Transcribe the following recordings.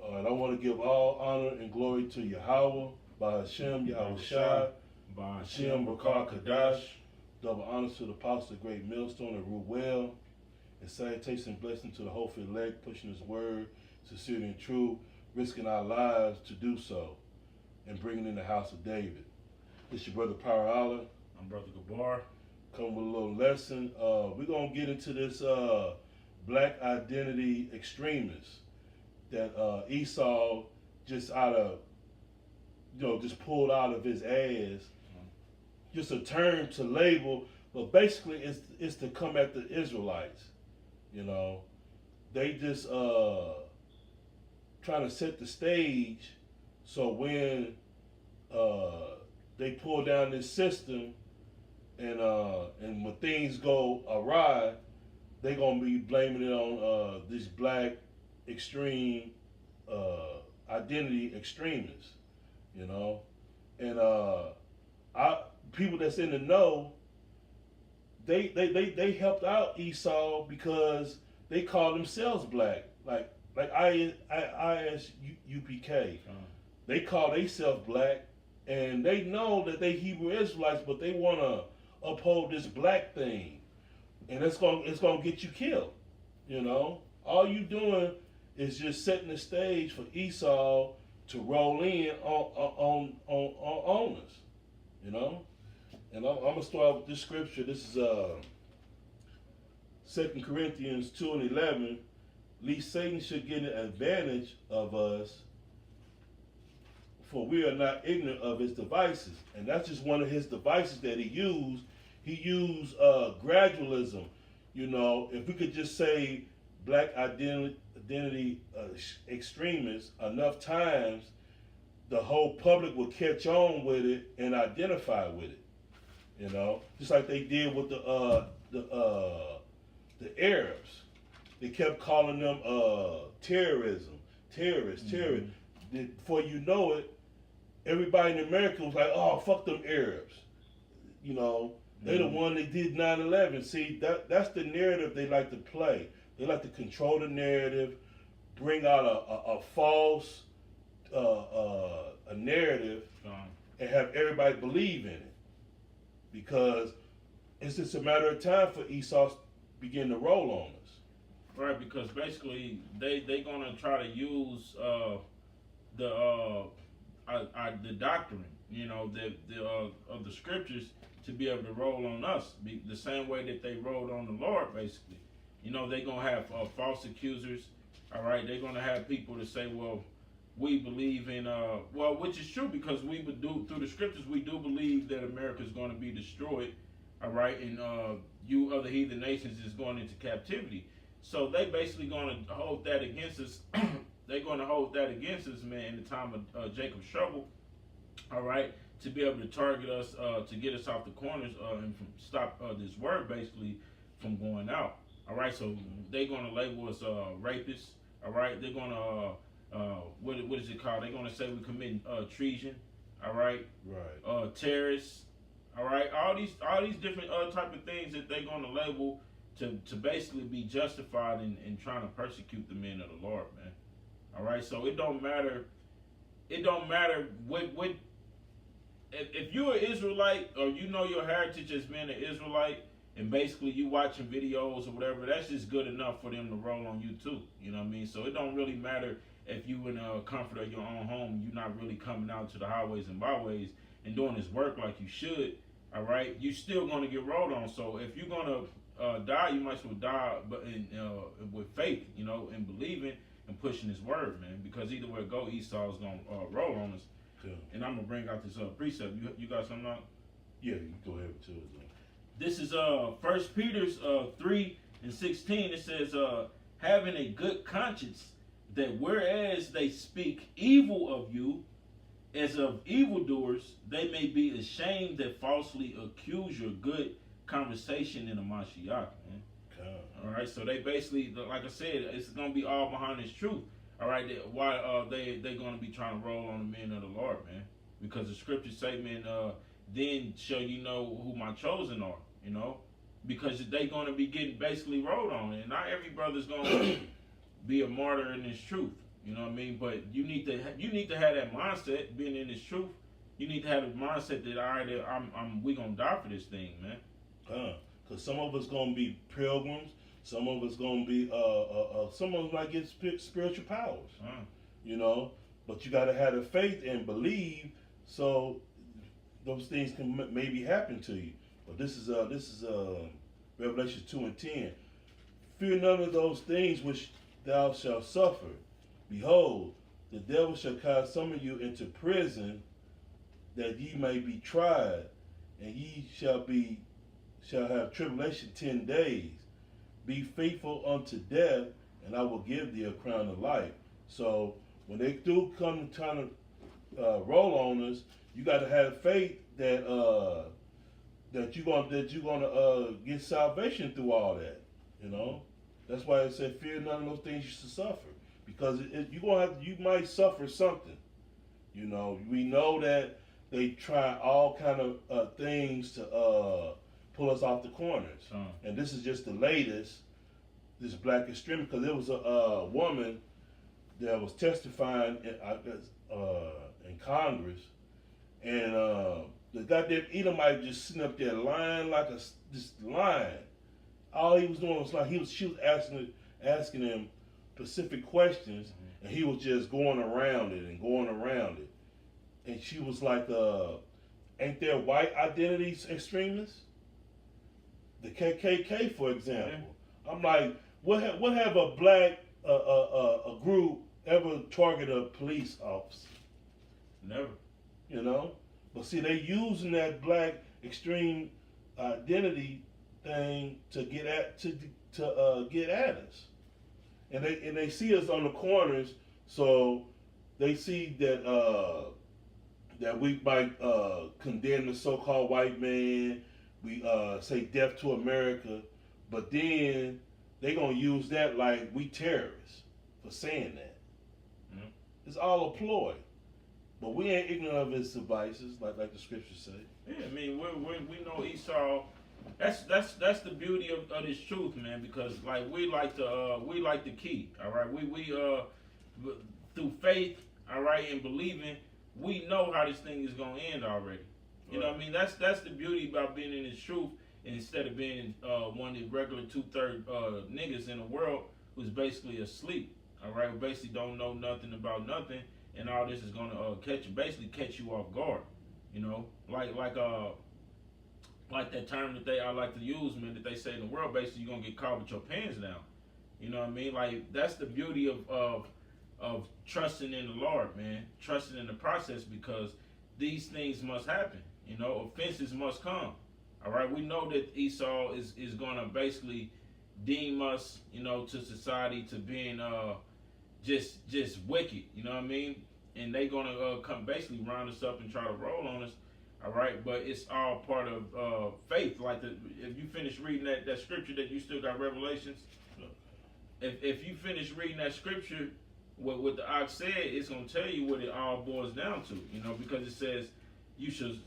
And I want to give all honor and glory to Yahweh, by Hashem, Yahweh Shai, by Hashem, Rakar Kadash. Double honors to the apostle, the great millstone, and rule well. And salutation and blessing to the hopeful elect, pushing his word, sincerely and true, risking our lives to do so, and bringing in the house of David. This your brother Power Allah. I'm Brother Gabar. Come with a little lesson. We're going to get into this black identity extremists that Esau just just pulled out of his ass. Just a term to label, but basically it's to come at the Israelites. They just trying to set the stage so when they pull down this system and when things go awry, they gonna be blaming it on this black extreme identity extremists, and people that's in the know, they helped out Esau because they call themselves black, like ISUPK. They call themselves black, and they know that they Hebrew Israelites, but they want to uphold this black thing, and it's gonna get you killed. All you doing is just setting the stage for Esau to roll in on us. And I'm gonna start with this scripture. This is 2 Corinthians 2:11. Lest Satan should get an advantage of us, for we are not ignorant of his devices. And that's just one of his devices that he used. He used gradualism. If we could just say black identity extremists enough times, the whole public will catch on with it and identify with it. Just like they did with the Arabs. They kept calling them terrorism, terrorists. Before you know it, everybody in America was like, "Oh, fuck them Arabs." They the one that did 9/11. See, that's the narrative they like to play. They like to control the narrative, bring out a false a narrative, and have everybody believe in it. Because it's just a matter of time for Esau to begin to roll on us. Right, because basically they gonna try to use the doctrine, of the scriptures to be able to roll on us, the same way that they rolled on the Lord. Basically, they gonna have false accusers. All right, they're gonna have people to say, well, we believe in which is true, because we would do through the scriptures, we do believe that America is going to be destroyed. All right, and you other heathen nations is going into captivity. So they basically going to hold that against us. They're going to hold that against us, man, in the time of Jacob's trouble. All right, to be able to target us, to get us off the corners, and stop this word basically from going out. All right, so they're going to label us rapists. All right, they're going to what is it called? They're going to say we commit treason. All right, terrorists. All right, all these different type of things that they're going to label to basically be justified in trying to persecute the men of the Lord, man. All right, so it don't matter. It don't matter what if you're an Israelite, or your heritage as being an Israelite, and basically you watching videos or whatever, that's just good enough for them to roll on you too. You know what I mean? So it don't really matter if you in a comfort of your own home, you're not really coming out to the highways and byways and doing this work like you should. All right, you still gonna get rolled on. So if you're gonna die, you might as well die, but with faith, and believing and pushing His word, man. Because either way it go, Esau's gonna roll on us. Yeah. And I'm gonna bring out this precept. You got something out? Yeah, you go ahead with it. This is 1 Peter's 3:16. It says, having a good conscience, that whereas they speak evil of you, as of evildoers, they may be ashamed that falsely accuse your good conversation in the Mashiach, man. All right, so they basically, like I said, it's gonna be all behind this truth. All right, why they gonna be trying to roll on the men of the Lord, man? Because the scriptures say, man, then shall you know who my chosen are, because they gonna be getting basically rolled on, and not every brother's gonna be a martyr in this truth, You know what I mean? But you need to have that mindset. Being in this truth, you need to have the mindset that all right, we gonna die for this thing, man. Because some of us gonna be pilgrims. Some of us gonna be some of us might get spiritual powers. You know, but you gotta have the faith and believe, so those things can maybe happen to you. But this is Revelation 2:10. Fear none of those things which thou shalt suffer. Behold, the devil shall cast some of you into prison, that ye may be tried, and ye shall have tribulation 10 days. Be faithful unto death, and I will give thee a crown of life. So when they do come to roll on us, you got to have faith that you're gonna get salvation through all that. You know, that's why it said, "Fear none of those things you should suffer," because you might suffer something. You know, we know that they try all kind of things to pull us off the corners, and this is just the latest. This black extremist, because there was a woman that was testifying in Congress, and the goddamn Edomite just sitting up there lying like just lying. All he was doing was she was asking him specific questions, and he was just going around it and going around it. And she was like, "Ain't there white identity extremists? The KKK, for example." Yeah. I'm like, what have a black a group ever targeted a police officer? Never. You know, but see, they using that black extreme identity thing to get at us, and they see us on the corners, so they see that that we might condemn the so-called white man, we say death to America, but then they gonna use that like we terrorists for saying that. Mm-hmm. It's all a ploy. But we ain't ignorant of his devices, like the scriptures say. Yeah, I mean, we know Esau. That's the beauty of this truth, man. Because like we like the key, all right. We through faith, all right, and believing, we know how this thing is gonna end already. You know what I mean? That's the beauty about being in this truth, and instead of being one of the regular 2/3 niggas in the world who's basically asleep, all right, who basically don't know nothing about nothing. And all this is gonna catch you off guard, you know, like that term that I like to use, man, that they say in the world, basically you're gonna get caught with your pants down. You know what I mean? Like that's the beauty of trusting in the Lord, man, trusting in the process, because these things must happen. You know, offenses must come. All right, we know that Esau is gonna basically deem us, you know, to society to being just wicked, you know what I mean? And they gonna come basically round us up and try to roll on us, all right? But it's all part of faith. Like if you finish reading that scripture that you still got Revelations, if you finish reading that scripture, what the ox said, it's gonna tell you what it all boils down to, you know, because it says you should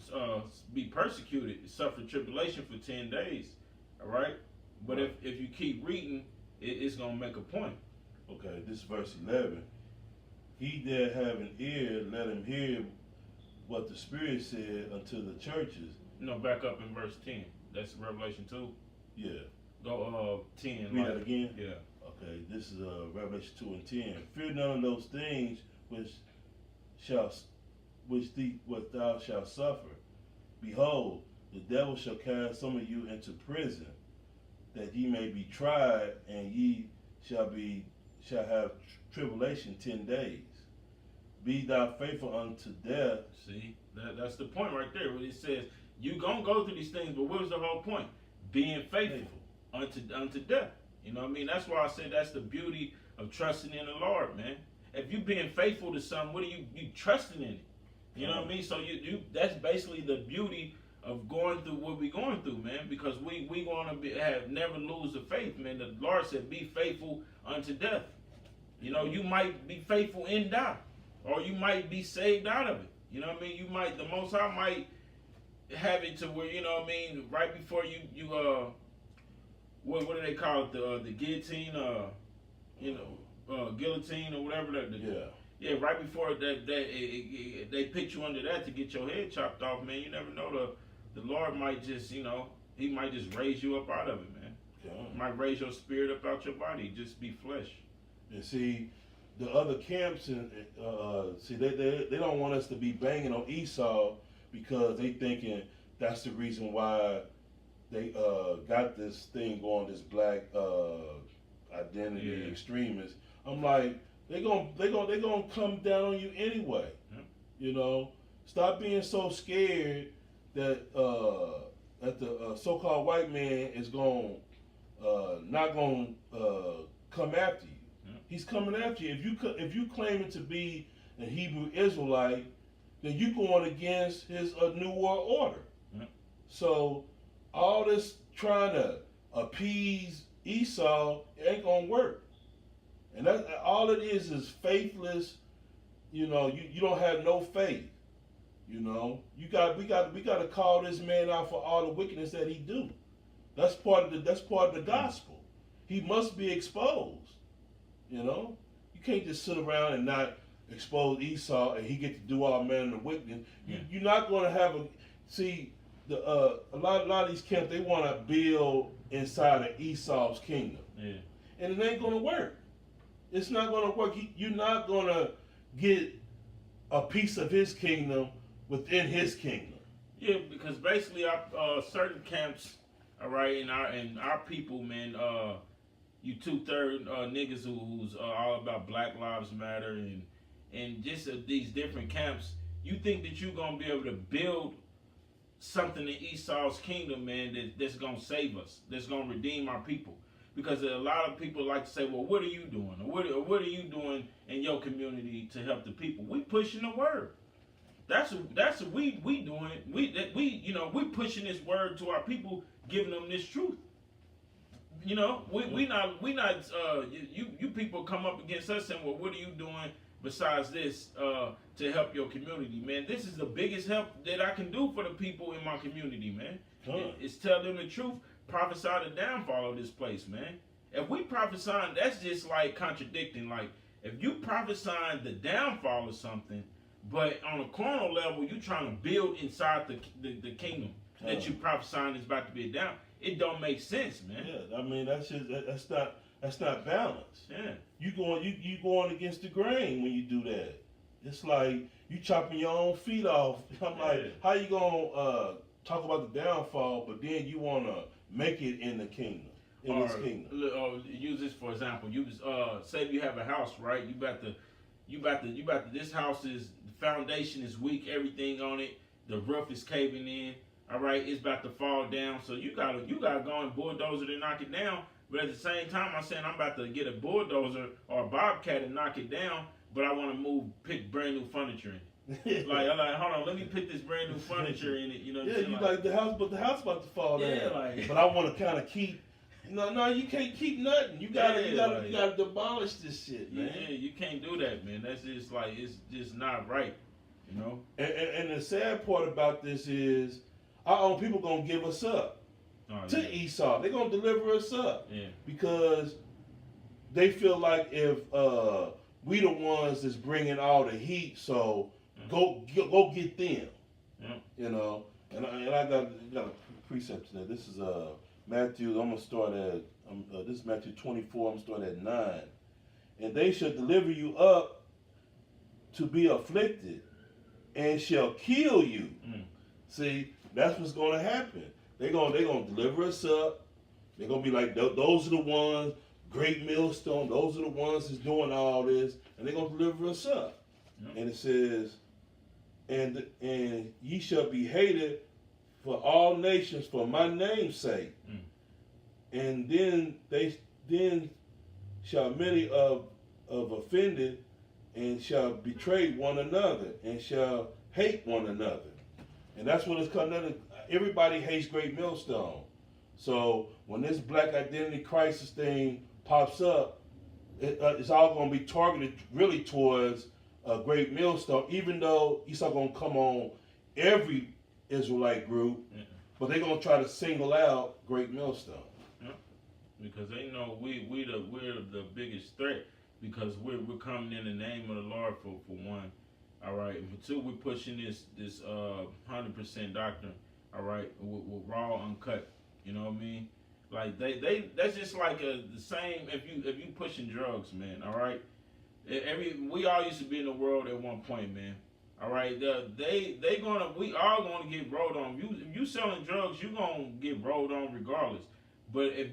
be persecuted, suffer tribulation for 10 days, all right? But right. If you keep reading, it's gonna make a point. Okay, this is verse 11. He that have an ear, let him hear what the Spirit said unto the churches. No, back up in verse 10. That's Revelation 2. Yeah. Go 10. Read that again? Yeah. Okay, this is Revelation 2 and 10. Fear none of those things which thou shalt suffer. Behold, the devil shall cast some of you into prison, that ye may be tried, and ye shall have tribulation 10 days. Be thou faithful unto death. See, that's the point right there. Where it says you gonna go through these things, but what was the whole point? Being faithful unto death. You know what I mean? That's why I said that's the beauty of trusting in the Lord, man. If you being faithful to something, what are you trusting in it? You know what I mean? So you that's basically the beauty of going through what we're going through, man. Because we gonna never lose the faith, man. The Lord said, "Be faithful unto death." You know, you might be faithful and die, or you might be saved out of it. You know what I mean? The Most High might have it to where, you know what I mean, right before you what do they call it? The guillotine, you know, guillotine or whatever that. Yeah. Yeah, right before they put you under that to get your head chopped off, man. You never know, the Lord might just, he might just raise you up out of it, man. Yeah. He might raise your spirit up out your body, just be flesh. And see, the other camps, and see, they don't want us to be banging on Esau because they thinking that's the reason why they got this thing going, this black identity extremists. I'm like, they gonna come down on you anyway. Stop being so scared that the so-called white man is not gonna come after you. He's coming after you. If you claiming to be a Hebrew Israelite, then you going against his New World Order. So all this trying to appease Esau, it ain't gonna work. And that all it is faithless. You don't have no faith. We got to call this man out for all the wickedness that he do. That's part of the gospel. He must be exposed. You can't just sit around and not expose Esau and he get to do all manner of wickedness. You're not going to have a lot of these camps, they want to build inside of Esau's kingdom. Yeah. And it ain't going to work. It's not going to work. You're not going to get a piece of his kingdom within his kingdom. Yeah, because basically our certain camps, all right, and our people, man, you 2/3 niggas who's all about Black Lives Matter and just these different camps, you think that you're gonna be able to build something in Esau's kingdom, man, that's gonna save us, that's gonna redeem our people. Because a lot of people like to say, well, what are you doing? Or what are you doing in your community to help the people? We pushing the word. That's what we doing. We pushing this word to our people, giving them this truth. We not you people come up against us saying, well, what are you doing besides this to help your community, man? This is the biggest help that I can do for the people in my community, man. It's tell them the truth. Prophesy the downfall of this place, man. If we prophesying, that's just like contradicting. Like, if you prophesying the downfall of something, but on a carnal level, you trying to build inside the kingdom that you prophesying is about to be down, it don't make sense, man. Yeah, I mean that's not balance. Yeah, you going against the grain when you do that. It's like you chopping your own feet off. I'm like, how you gonna talk about the downfall, but then you wanna make it in the kingdom, this kingdom? Use this for example. You say you have a house, right? This house is, the foundation is weak, everything on it, the roof is caving in. All right, it's about to fall down. So you gotta go and bulldozer to knock it down. But at the same time, I'm saying I'm about to get a bulldozer or a bobcat and knock it down. But I want to pick brand new furniture in it. like, hold on, let me put this brand new furniture in it. You like the house, but the house about to fall down. But I want to kind of keep. No, you can't keep nothing. You gotta demolish this shit, man. Yeah, you can't do that, man. That's just like, it's just not right, And the sad part about this is, our own people gonna give us up to Esau. They're gonna deliver us up because they feel like if we the ones that's bringing all the heat, so go get them. And I got a precept today. This is Matthew. I'm gonna start at this is Matthew 24. I'm starting at 9. And they shall deliver you up to be afflicted, and shall kill you. See, that's what's gonna happen. They're gonna deliver us up. They're gonna be like, those are the ones. Great millstone, those are the ones that's doing all this, and they're gonna deliver us up. And it says, and ye shall be hated for all nations for my name's sake. And then shall many of offended, and shall betray one another, and shall hate one another. And that's what it's called. Everybody hates Great Millstone. So when this black identity crisis thing pops up, it's all going to be targeted really towards a Great Millstone, even though it's not going to come on every Israelite group, but they're going to try to single out Great Millstone. Because they know we're the biggest threat. because we're coming in the name of the Lord for one. All right, and for two, we're pushing this 100% doctrine. All right, with raw, uncut. You know what I mean? Like they that's just like the same if you pushing drugs, man. All right, we all used to be in the world at one point, man. All right, we all gonna get rolled on. If you selling drugs, you gonna get rolled on regardless. But if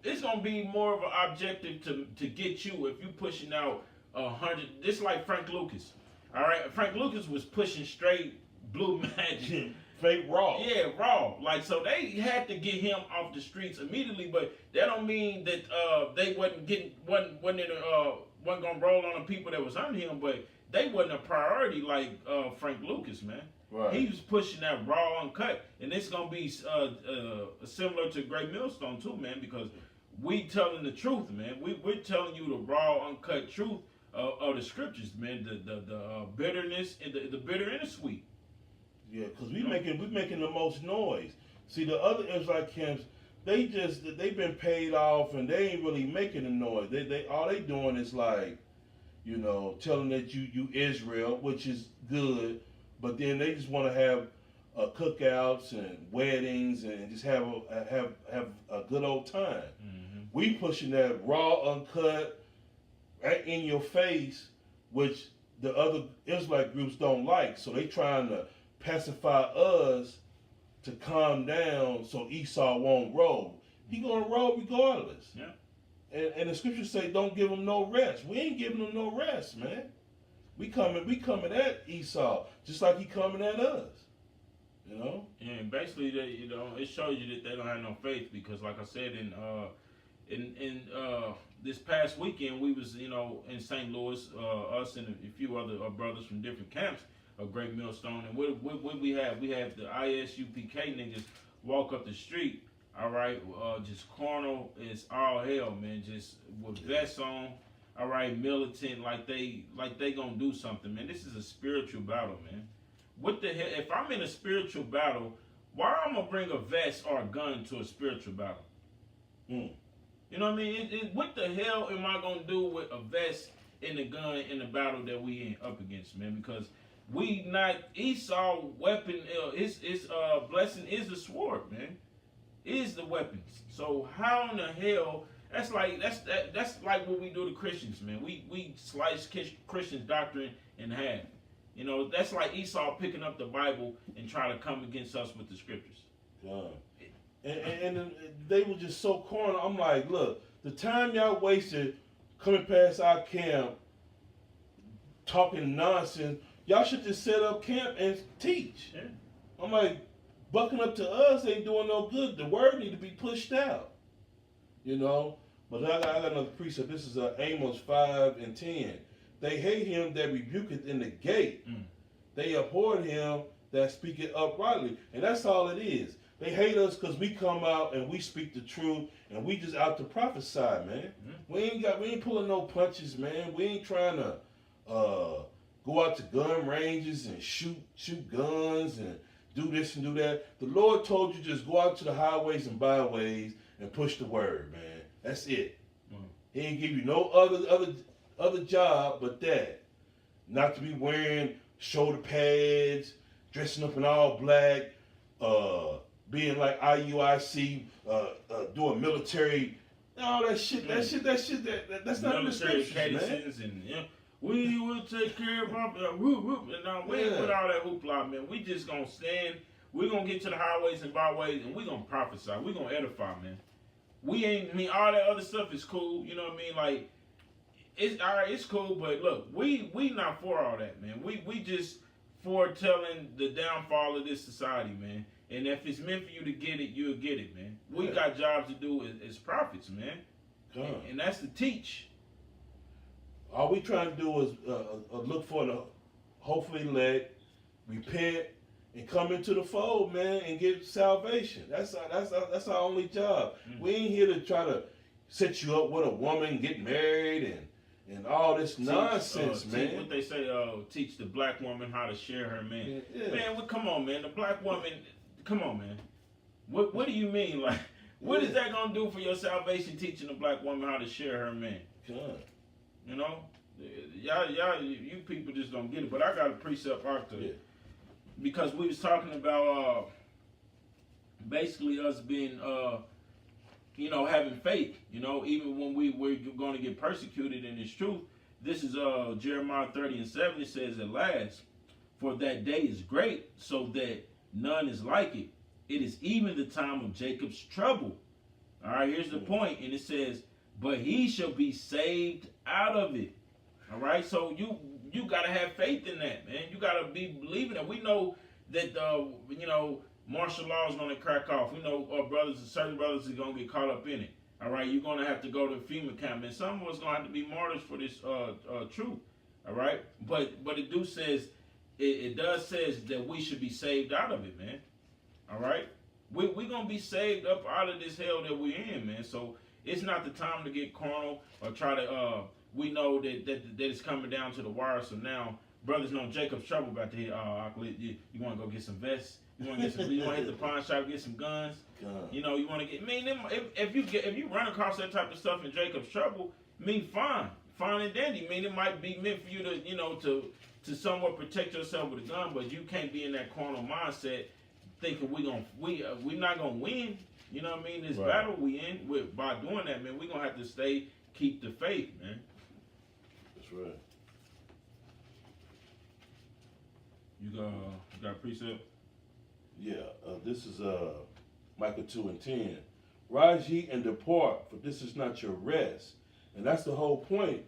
it's gonna be more of an objective to get you if you pushing out 100. Just like Frank Lucas. All right, Frank Lucas was pushing straight blue magic. Fake raw. Yeah, raw. Like, so they had to get him off the streets immediately, but that don't mean that they wasn't gonna roll on the people that was under him, but they wasn't a priority like Frank Lucas, man. Right. He was pushing that raw uncut, and it's gonna be similar to Great Millstone too, man, because we telling the truth, man. We're telling you the raw uncut truth of the scriptures, man. The bitterness and the bitter and the sweet. Yeah, because we making the most noise. See, the other Israelite camps, they've been paid off and they ain't really making the noise. They all they doing is like, telling that you Israel, which is good, but then they just want to have cookouts and weddings and just have a good old time. Mm-hmm. We pushing that raw, uncut, right in your face, which the other Israelite groups don't like. So they trying to pacify us to calm down so Esau won't roll. He gonna roll regardless. Yeah. And the scriptures say don't give him no rest. We ain't giving him no rest, man. We coming at Esau just like he coming at us. And basically, it shows you that they don't have no faith because, like I said, in this past weekend we was in St. Louis, us and a few other brothers from different camps of Great Millstone, and what we have the ISUPK niggas walk up the street, all right, just carnal as all hell, man, just with vests on, all right, militant, like they gonna do something, man. This is a spiritual battle, man. What the hell? If I'm in a spiritual battle, why I'm gonna bring a vest or a gun to a spiritual battle? You know what I mean? What the hell am I gonna do with a vest and a gun in the battle that we ain't up against, man? Because we not Esau weapon. His blessing is the sword, man. Is the weapons. So how in the hell? That's like what we do to Christians, man. We slice Christians' doctrine in half. That's like Esau picking up the Bible and trying to come against us with the scriptures. And they were just so corny. I'm like, look, the time y'all wasted coming past our camp, talking nonsense. Y'all should just set up camp and teach. Yeah. I'm like, bucking up to us ain't doing no good. The word need to be pushed out. But I got another precept. This is Amos 5:10. They hate him that rebuketh in the gate. They abhor him that speaketh uprightly. And that's all it is. They hate us because we come out and we speak the truth and we just out to prophesy, man. We ain't pulling no punches, man. We ain't trying to go out to gun ranges and shoot guns and do this and do that. The Lord told you just go out to the highways and byways and push the word, man. That's it. He ain't give you no other job but that. Not to be wearing shoulder pads, dressing up in all black, being like IUIC, doing military, all that shit. That's not in the scriptures, man. And we will take care of our whoop whoop. And we ain't put all that hoopla, man. We just gonna stand. We gonna get to the highways and byways, and we gonna prophesy. We gonna edify, man. All that other stuff is cool. You know what I mean? Like, it's all right. It's cool, but look, we not for all that, man. We just for telling the downfall of this society, man. And if it's meant for you to get it, you'll get it, man. We got jobs to do as prophets, man. And that's to teach. All we trying to do is look for the hopefully elect, repent, and come into the fold, man, and get salvation. That's our only job. We ain't here to try to set you up with a woman, get married, and all this nonsense, man. What they say, teach the black woman how to share her man. Yeah. Man, come on, man. The black woman, come on, man. What do you mean? Like, what is that gonna do for your salvation? Teaching the black woman how to share her man. God. You know, y'all, you people just don't get it. But I got a precept after because we was talking about basically us being having faith. You know, even when we're going to get persecuted in this truth. This is Jeremiah 30:7. It says, "At last, for that day is great, so that none is like it. It is even the time of Jacob's trouble." All right, here's the point, and it says, "But he shall be saved out of it." All right, so you gotta have faith in that, man. You gotta be believing that. We know that martial law is gonna crack off. We know certain brothers are gonna get caught up in it. All right, you're gonna have to go to FEMA camp, and some of us gonna have to be martyrs for this truth. All right, but it does says that we should be saved out of it, man. All right, we gonna be saved up out of this hell that we're in, man. So it's not the time to get carnal or try to. We know that it's coming down to the wire. So now brothers know Jacob's trouble about to hit. You want to go get some vests? You want to hit the pawn shop, get some guns? You know, you want to get. I mean, if you run across that type of stuff in Jacob's trouble, fine and dandy. It might be meant for you to to somewhat protect yourself with a gun, but you can't be in that carnal mindset thinking we're not gonna win. You know what I mean? This battle we in by doing that, man. We're gonna have to keep the faith, man. That's right. You got a precept? Yeah, this is Micah 2:10. Rise ye and depart, for this is not your rest. And that's the whole point.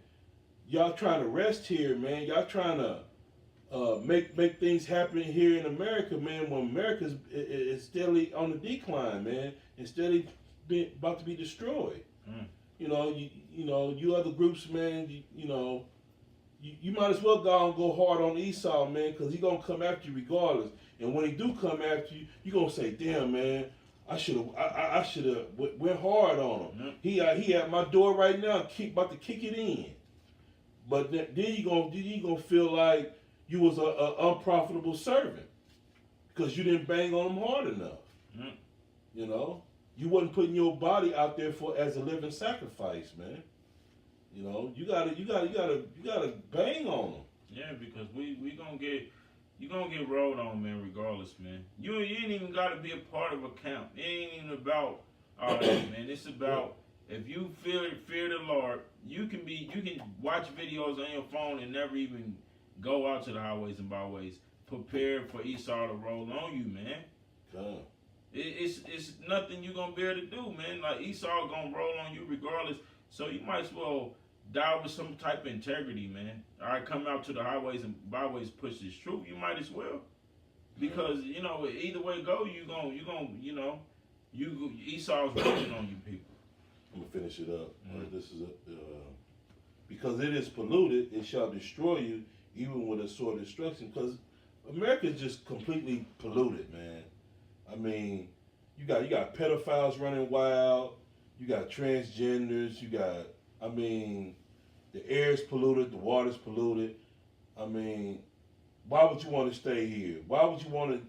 Y'all trying to rest here, man. Y'all trying to make things happen here in America, man. When America is steadily on the decline, man, and steadily about to be destroyed. You know, you other groups, man. You might as well go hard on Esau, man, because he's gonna come after you regardless. And when he do come after you, you're gonna say, "Damn, man, I should have went hard on him. He at my door right now, about to kick it in." But then you gonna feel like you was a unprofitable servant because you didn't bang on him hard enough. You know, you wasn't putting your body out there as a living sacrifice, man. You know, you gotta bang on them. Yeah, because you gonna get rolled on, man. Regardless, man. You ain't even gotta be a part of a camp. It ain't even about all that, man. It's about if you fear the Lord, you can watch videos on your phone and never even go out to the highways and byways. Prepare for Esau to roll on you, man. God. It's nothing you gonna be able to do, man. Like Esau gonna roll on you regardless. So you might as well die with some type of integrity, man. All right, come out to the highways and byways, push this truth. You might as well, because either way go, Esau's rolling on you, people. I'm gonna finish it up. This is because it is polluted, it shall destroy you, even with a sword of destruction. Because America is just completely polluted, man. I mean, you got pedophiles running wild. You got transgenders. The air's polluted, the water's polluted. I mean, why would you want to stay here? Why would you want to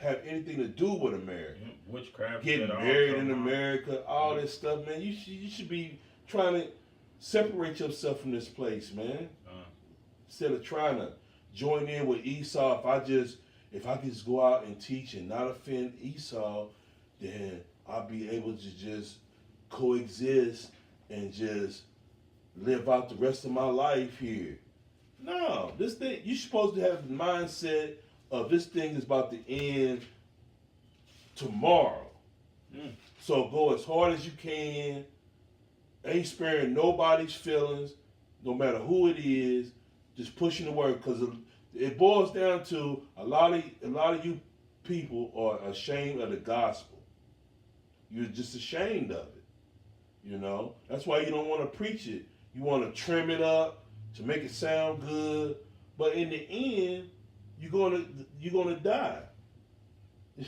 have anything to do with America? Witchcraft. Getting married in America, all this stuff, man. You should be trying to separate yourself from this place, man. Instead of trying to join in with Esau. If I could just go out and teach and not offend Esau, then I'll be able to just coexist and just live out the rest of my life here. No, this thing, you're supposed to have the mindset of this thing is about to end tomorrow. So go as hard as you can. Ain't sparing nobody's feelings, no matter who it is. Just pushing the word, because it boils down to a lot of you people are ashamed of the gospel. You're just ashamed of it. You know, that's why you don't want to preach it. You want to trim it up to make it sound good, but in the end, you're gonna die.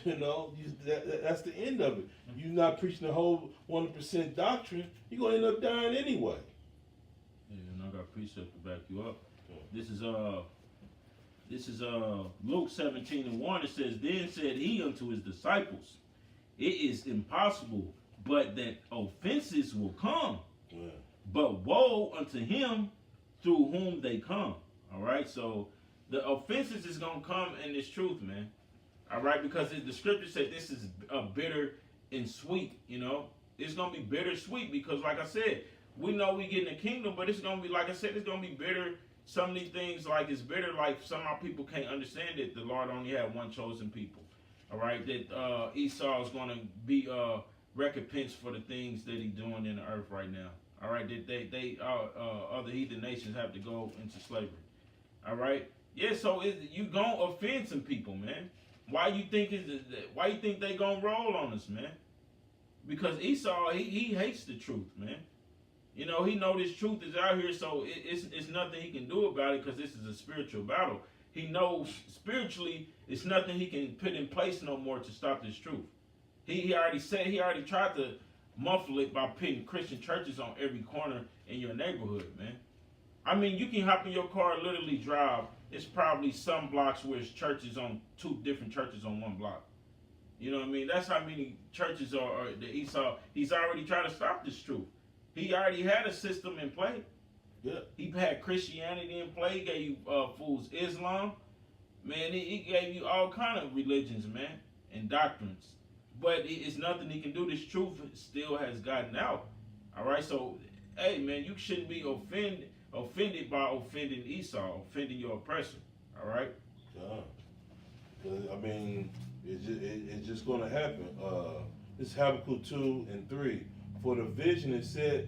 You know, that's the end of it. You're not preaching the whole 100% doctrine. You're gonna end up dying anyway. Yeah, and I got precept to back you up. This is Luke 17:1. It says, "Then said he unto his disciples, It is impossible, but that offenses will come. but woe unto him through whom they come. All right, so the offenses is gonna come in this truth, man. All right, because the scripture said this is bitter and sweet. It's gonna be bitter sweet because, like I said, we know we get in the kingdom, but it's gonna be, like I said, it's gonna be bitter. Some of these things, like it's bitter, like some of our people can't understand that the Lord only had one chosen people. All right, that Esau is gonna be recompensed for the things that he's doing in the earth right now. All right, that they other heathen nations have to go into slavery. All right, yeah. So you gonna offend some people, man. Why you think they gonna roll on us, man? Because Esau, he hates the truth, man. He know this truth is out here, so it's nothing he can do about it because this is a spiritual battle. He knows spiritually it's nothing he can put in place no more to stop this truth. He already tried to muffle it by putting Christian churches on every corner in your neighborhood, man. I mean, you can hop in your car, literally drive. It's probably some blocks where it's churches on two different churches on one block. You know what I mean? That's how many churches are the Esau. He's already trying to stop this truth. He already had a system in play. Yeah. He had Christianity in play. He gave you fools Islam. Man, he gave you all kind of religions, man, and doctrines. But it's nothing he can do. This truth still has gotten out. All right? So, hey, man, you shouldn't be offended by offending Esau, offending your oppressor. All right? I mean, it's just going to happen. It's Habakkuk 2 and 3. For the vision is set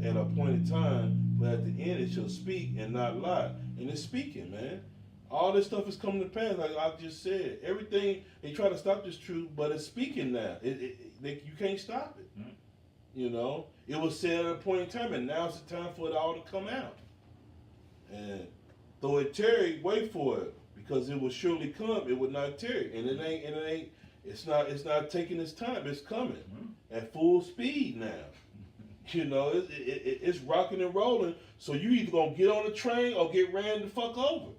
at a appointed time, but at the end it shall speak and not lie. And it's speaking, man. All this stuff is coming to pass, like I just said. Everything, they try to stop this truth, but it's speaking now. You can't stop it. Mm-hmm. It was said at a point in time, and now it's the time for it all to come out. And though it tarry, wait for it, because it will surely come. It would not tarry, and it's not taking its time. It's coming at full speed now. It's rocking and rolling. So you either gonna get on the train or get ran the fuck over.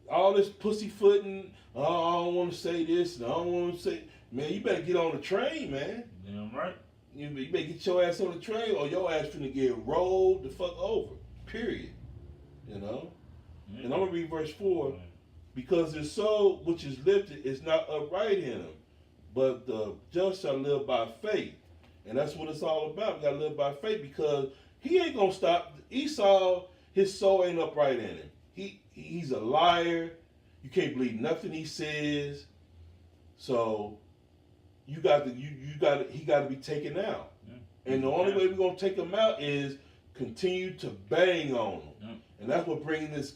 All this pussyfooting. Oh, I don't want to say this, and I don't want to say. Man, you better get on the train, man. Damn right. You better get your ass on the train, or your ass finna get rolled the fuck over. Period. And I'm gonna read verse 4. Because his soul which is lifted is not upright in him, but the just shall live by faith. And that's what it's all about. We gotta live by faith because he ain't gonna stop. Esau, his soul ain't upright in him. He's a liar. You can't believe nothing he says. So he got to be taken out. Yeah. And the only way we're gonna take him out is continue to bang on him. Yeah. And that's what bringing this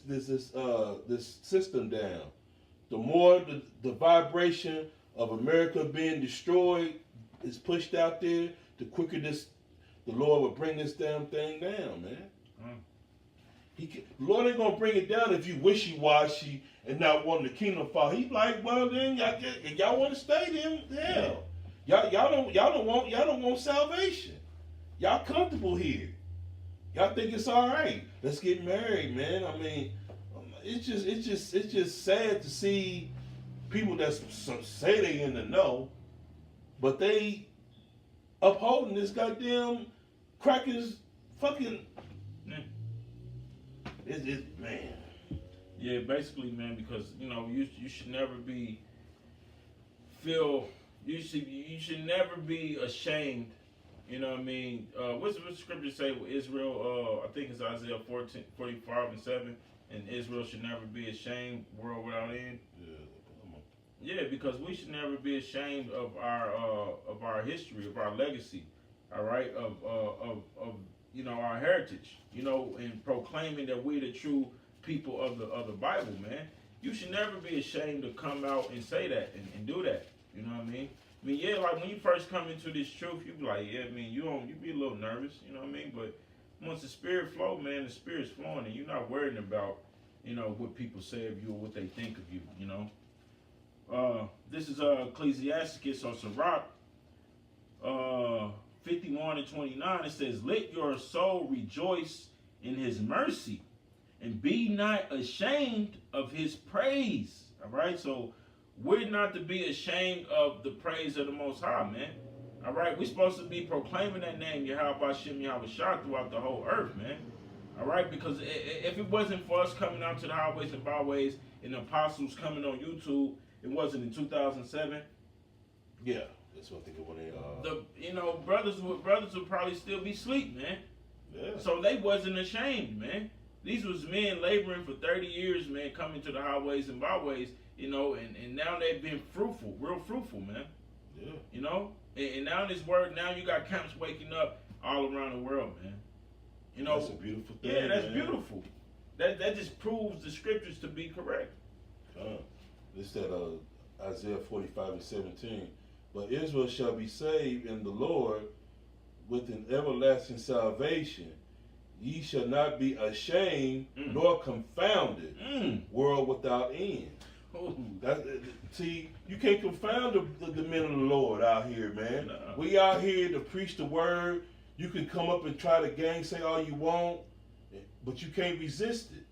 system down. The more the vibration of America being destroyed is pushed out there, the quicker the Lord will bring this damn thing down, man. The Lord ain't gonna bring it down if you wishy-washy and not wanting the kingdom fall. He's like, well then y'all want to stay then hell. Y'all don't want salvation. Y'all comfortable here. Y'all think it's all right. Let's get married, man. I mean, it's just sad to see people that say they in the know, but they upholding this goddamn crackers fucking. It's man. Yeah, basically, man, because you should never be you should never be ashamed. You know what I mean? What's the scripture say with Israel? I think it's Isaiah 45:7. And Israel should never be ashamed, world without end. Yeah, because we should never be ashamed of our history, of our legacy, all right, of our heritage, and proclaiming that we're the true people of the Bible, man. You should never be ashamed to come out and say that and do that. You know what I mean? I mean, yeah, like when you first come into this truth, you be like, yeah, I mean, you be a little nervous, you know what I mean? But once the spirit flow, man, the spirit's flowing, and you're not worrying about, what people say of you or what they think of you, This is Ecclesiasticus or Sirach 51:29. It says, "Let your soul rejoice in His mercy, and be not ashamed of His praise." All right, so we're not to be ashamed of the praise of the Most High, man. All right, we're supposed to be proclaiming that name, Yahweh Shem Yahweh Shah, throughout the whole earth, man. All right, because if it wasn't for us coming out to the highways and byways and the apostles coming on YouTube, it wasn't in 2007. Yeah, that's what I think of when they. Brothers would probably still be asleep, man. Yeah. So they wasn't ashamed, man. These was men laboring for 30 years, man, coming to the highways and byways, and now they've been fruitful, real fruitful, man. Yeah. And now this word, now you got camps waking up all around the world, man. That's a beautiful thing. Yeah, that's man. beautiful. That just proves the scriptures to be correct. This said Isaiah 45:17. But Israel shall be saved in the Lord with an everlasting salvation. Ye shall not be ashamed nor confounded, world without end. See, you can't confound the men of the Lord out here, man. No. We out here to preach the word. You can come up and try to gainsay all you want, but you can't resist it.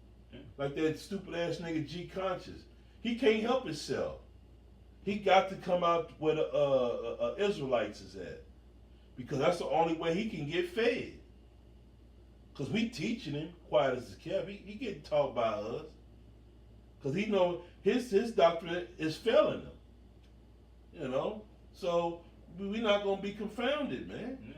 Like that stupid ass nigga G Conscious. He can't help himself. He got to come out where the Israelites is at, because that's the only way he can get fed. Because we teaching him, quiet as a kept. He getting taught by us. Because he know his doctrine is failing him. So we're not going to be confounded, man. Yeah.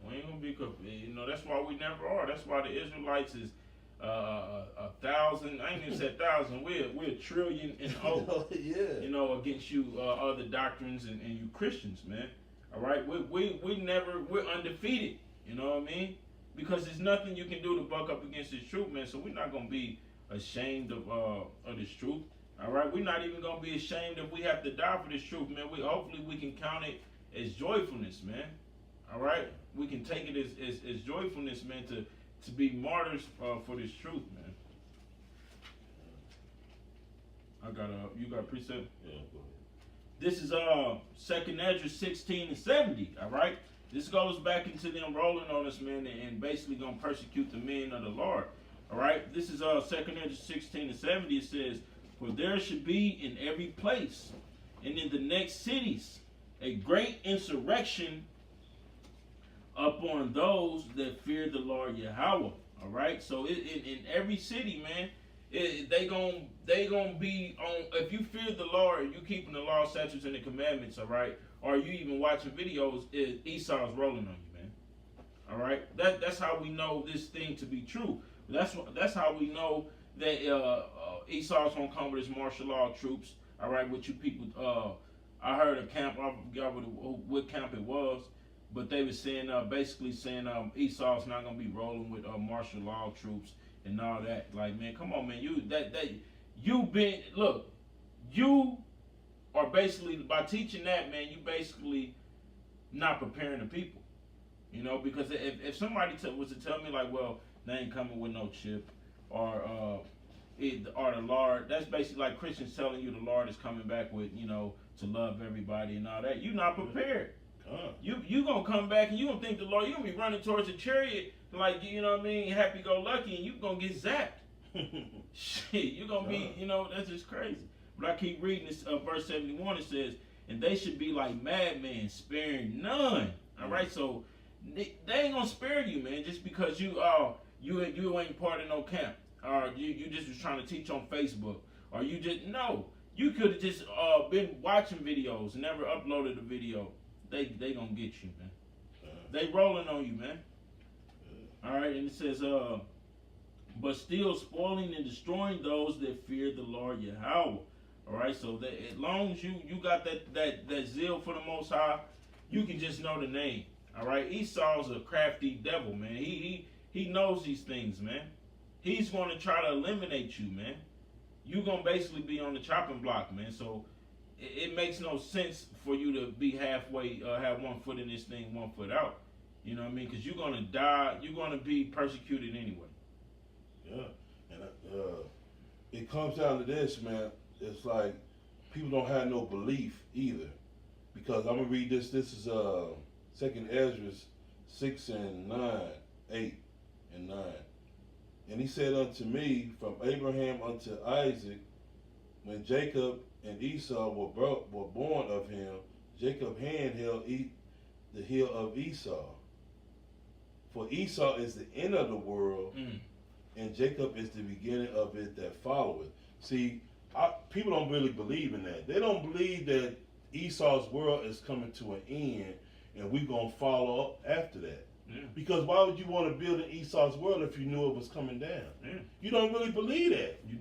We ain't going to be confounded. That's why we never are. That's why the Israelites is 1,000, I ain't even said 1,000, we're 1 trillion and over. Yeah. Against you other doctrines and you Christians, man. All right? We're undefeated. You know what I mean? Because there's nothing you can do to buck up against this truth, man. So we're not going to be ashamed of this truth. All right? We're not even going to be ashamed if we have to die for this truth, man. Hopefully we can count it as joyfulness, man. All right? We can take it as joyfulness, man, to be martyrs for this truth, man. You got a precept? Yeah, go ahead. This is 2nd Ezra 16:70, all right? This goes back into them rolling on us, man, and basically gonna persecute the men of the Lord. All right? This is 2nd Ezra 16:70. It says, "For there should be in every place and in the next cities a great insurrection upon those that fear the Lord Yahweh." All right, so in every city, man, they gonna be on. If you fear the Lord, you keeping the law, statutes, and the commandments. All right, or you even watching videos, Esau's rolling on you, man. All right, that's how we know this thing to be true. That's how we know that Esau's gonna come with his martial law troops. All right, with you people. I heard a camp. I forgot what camp it was. But they were saying, basically saying, Esau's not gonna be rolling with martial law troops and all that. Like, man, come on, man, you are basically, by teaching that, man, you basically not preparing the people. Because if somebody was to tell me like, well, they ain't coming with no chip, or the Lord, that's basically like Christians telling you the Lord is coming back with, to love everybody and all that. You're not prepared. You gonna come back and you gonna think the Lord, you gonna be running towards a chariot like, happy go lucky, and you gonna get zapped. Shit, you gonna be, that's just crazy. But I keep reading this verse 71. It says, "And they should be like madmen, sparing none." All right, so they ain't gonna spare you, man, just because you ain't part of no camp, or you just was trying to teach on Facebook, or you could have just been watching videos and never uploaded a video. They gonna get you, man. They rolling on you, man. All right, and it says, "But still spoiling and destroying those that fear the Lord Yahweh." All right, so that as long as you got that zeal for the Most High, you can just know the name. All right, Esau's a crafty devil, man. He knows these things, man. He's gonna try to eliminate you, man. You gonna basically be on the chopping block, man. So it makes no sense for you to be halfway, have 1 foot in this thing, 1 foot out. You know what I mean? Because you're going to die. You're going to be persecuted anyway. Yeah. And it comes down to this, man. It's like people don't have no belief either. Because I'm going to read this. This is 2nd Ezra 6:8 and 9. "And he said unto me, from Abraham unto Isaac, when Jacob and Esau were born of him, Jacob's hand held the hill of Esau. For Esau is the end of the world, and Jacob is the beginning of it that followeth. See, people don't really believe in that. They don't believe that Esau's world is coming to an end, and we're going to follow up after that. Yeah. Because why would you want to build an Esau's world if you knew it was coming down? Yeah. You don't really believe that. You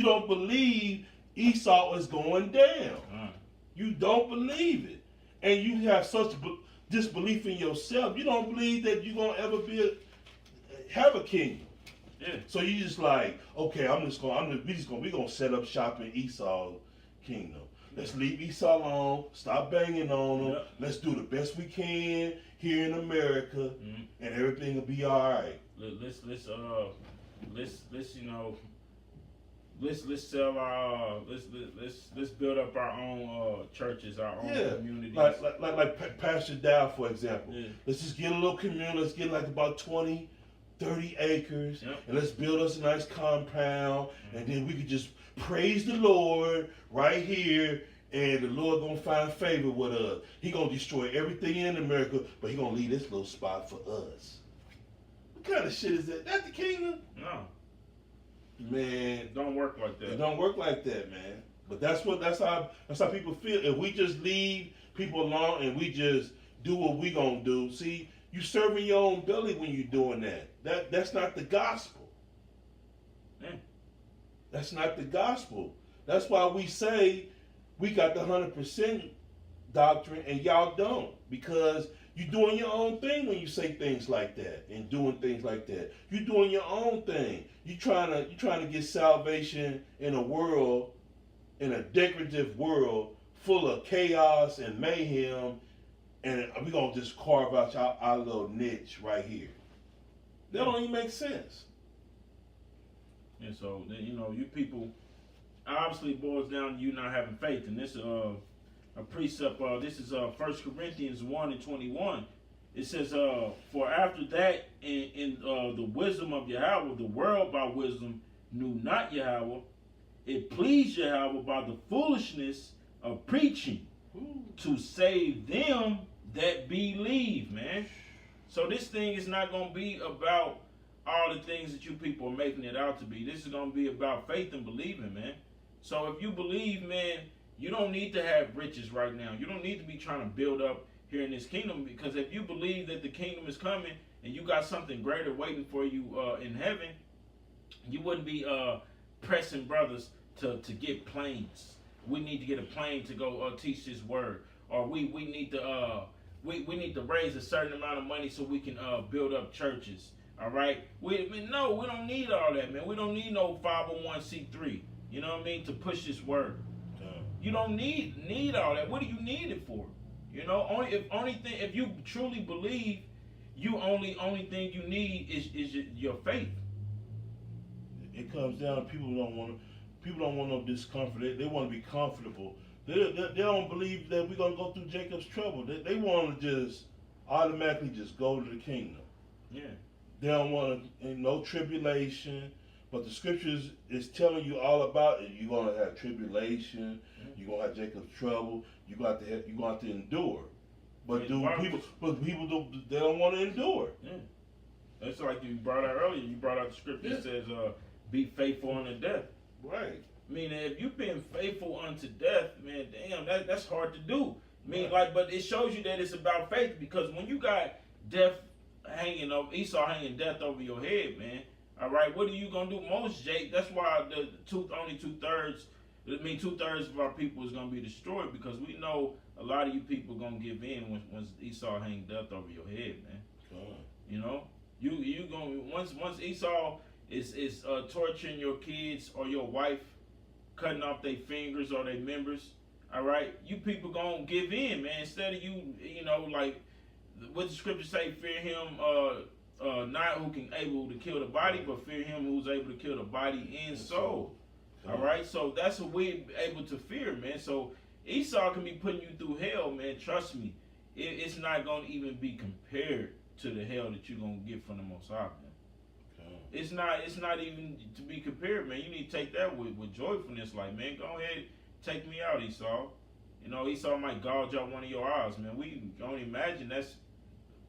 don't believe Esau is going down. You don't believe it. And you have such disbelief in yourself. You don't believe that you're going to ever have a kingdom. Yeah. So you just like, okay, we're going to set up shop in Esau's kingdom. Let's leave Esau alone. Stop banging on him. Yep. Let's do the best we can here in America, and everything will be all right. Let's sell our let's build up our own churches, our own communities. Like Pastor Dow, for example. Yeah. Let's just get a little community. Let's get like about 20, 30 acres, Yep. and let's build us a nice compound, and then we could just praise the Lord right here, and the Lord gonna find favor with us. He gonna destroy everything in America, but he gonna leave this little spot for us. What kind of shit is that? That the kingdom? No. Man, It don't work like that. it don't work like that, man. But that's how people feel. If we just leave people alone and we just do what we gonna do, see, you serving your own belly when you doing that. That's not the gospel. Yeah. That's not the gospel. That's why we say we got the 100% doctrine and y'all don't, because you're doing your own thing when you say things like that and doing things like that. You're doing your own thing. You're trying to get salvation in a decorative world full of chaos and mayhem, and we're gonna just carve out our little niche right here. That don't even make sense. And so, you people, obviously boils down to you not having faith. And this a precept, this is 1 Corinthians 1:21. It says, for after that, in the wisdom of Yahweh, the world by wisdom knew not Yahweh. It pleased Yahweh by the foolishness of preaching to save them that believe, man. So this thing is not going to be about all the things that you people are making it out to be. This is going to be about faith and believing, man. So if you believe, man, you don't need to have riches right now. You don't need to be trying to build up here in this kingdom, because if you believe that the kingdom is coming and you got something greater waiting for you in heaven, you wouldn't be pressing brothers to get planes. We need to get a plane to go teach this word, or we need to we need to raise a certain amount of money so we can build up churches. All right, no, we don't need all that, man. We don't need no 501c3. You know what I mean, to push this word. You don't need all that. What do you need it for? You know, if you truly believe, only thing you need is your faith. It comes down to people don't want no discomfort. They want to be comfortable. They don't believe that we're gonna go through Jacob's trouble. They want to just automatically just go to the kingdom. Yeah. They don't want no tribulation. But the scriptures is telling you all about it. You're gonna have tribulation. You're gonna have Jacob's trouble. You're gonna have to endure. But people they don't want to endure. Yeah. That's like you brought out earlier. You brought out the scripture that says, "Be faithful unto death." Right. I mean, if you've been faithful unto death, man, damn, that's hard to do. I mean, but it shows you that it's about faith, because when you got death hanging over, Esau hanging death over your head, man. All right, what are you gonna do? That's why only 2/3. I mean, 2/3 of our people is gonna be destroyed, because we know a lot of you people gonna give in once Esau hang death over your head, man. You know, you gonna once Esau is torturing your kids or your wife, cutting off their fingers or their members. All right, you people gonna give in, man. Instead of you know, like what the scripture say, fear him. Not who can able to kill the body, but fear him who's able to kill the body and soul. All right, so that's what we're able to fear, man. So Esau can be putting you through hell, man. Trust me, it's not going to even be compared to the hell that you're going to get from the Most High, man. It's not even to be compared, man. You need to take that with joyfulness, like, man, go ahead, take me out, Esau. You know, Esau might gouge out one of your eyes, man. We can only imagine that's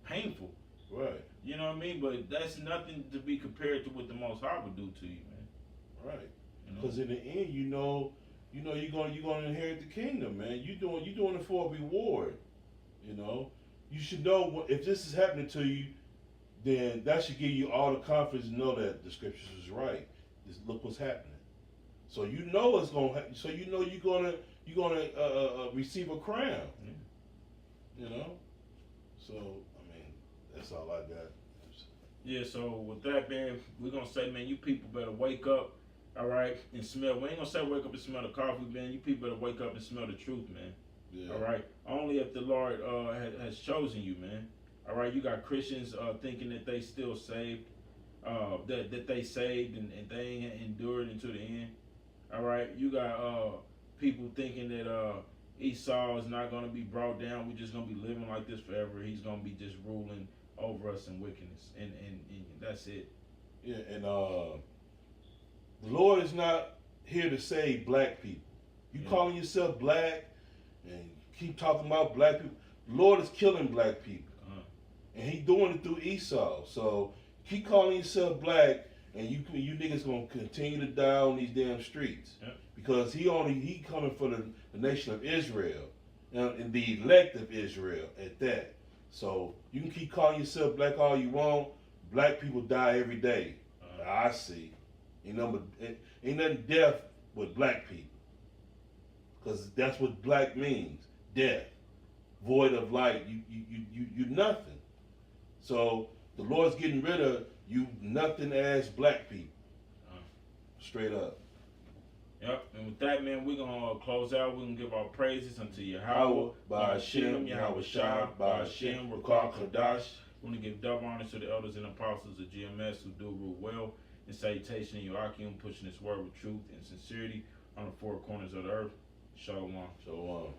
painful. Right. You know what I mean? But that's nothing to be compared to what the Most High would do to you, man. Right. You know? Because in the end, you're gonna inherit the kingdom, man. You doing it for a reward. You know, you should know if this is happening to you, then that should give you all the confidence to know that the scriptures is right. Just look what's happening. So you know it's gonna. So you know you're gonna receive a crown. Yeah. You know. So I mean, that's all I got. Yeah. So with that, man, we're gonna say, man, you people better wake up. All right, and smell. We ain't gonna say wake up and smell the coffee, man. You people better wake up and smell the truth, man. Yeah. All right. Only if the Lord has chosen you, man. All right. You got Christians thinking that they still saved, that they saved and they ain't endured until the end. All right. You got people thinking that Esau is not gonna be brought down. We're just gonna be living like this forever. He's gonna be just ruling over us in wickedness, and that's it. Yeah, and the Lord is not here to save black people. You calling yourself black and keep talking about black people. The Lord is killing black people. And he doing it through Esau. So keep calling yourself black and you niggas gonna continue to die on these damn streets. Yeah. Because he coming for the nation of Israel and the elect of Israel at that. So you can keep calling yourself black all you want. Black people die every day. I see. Ain't nothing death with black people. Because that's what black means. Death. Void of light. You nothing. So the Lord's getting rid of you nothing ass black people. Straight up. Yep, and with that, man, we're going to close out. We're going to give our praises unto Yahweh, by Hashem, Yahweh Shah, by Hashem, Rakar Kadash. We want to give double honor to the elders and apostles of GMS who do rule well. In salutation, Joachim, pushing this word with truth and sincerity on the four corners of the earth. Shalom. Shalom.